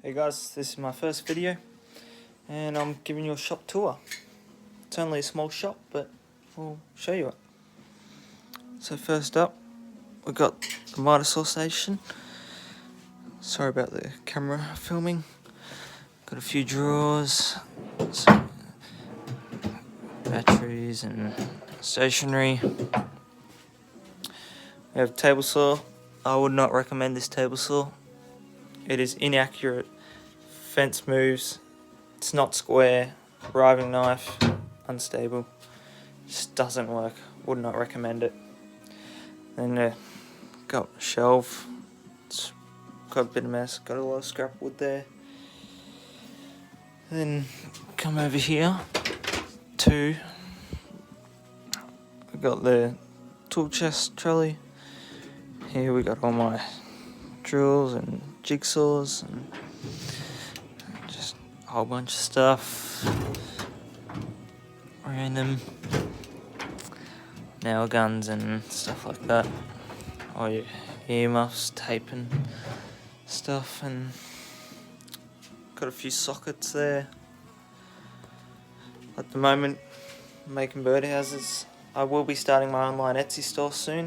Hey guys, this is my first video and I'm giving you a shop tour. It's only a small shop, but we'll show you it. So first up, we've got the miter saw station. Sorry about the camera filming. Got a few drawers, some batteries and stationery. We have a table saw. I would not recommend this table saw. It is inaccurate. Fence moves. It's not square. Riving knife. Unstable. Just doesn't work. Would not recommend it. Then got a shelf. It's got a bit of mess. Got a lot of scrap wood there. Then come over here to. We got the tool chest trolley. Here we got all my drills and jigsaws and just a whole bunch of stuff. Random nail guns and stuff like that. All your earmuffs, tape and stuff, and got a few sockets there. At the moment, I'm making birdhouses. I will be starting my online Etsy store soon.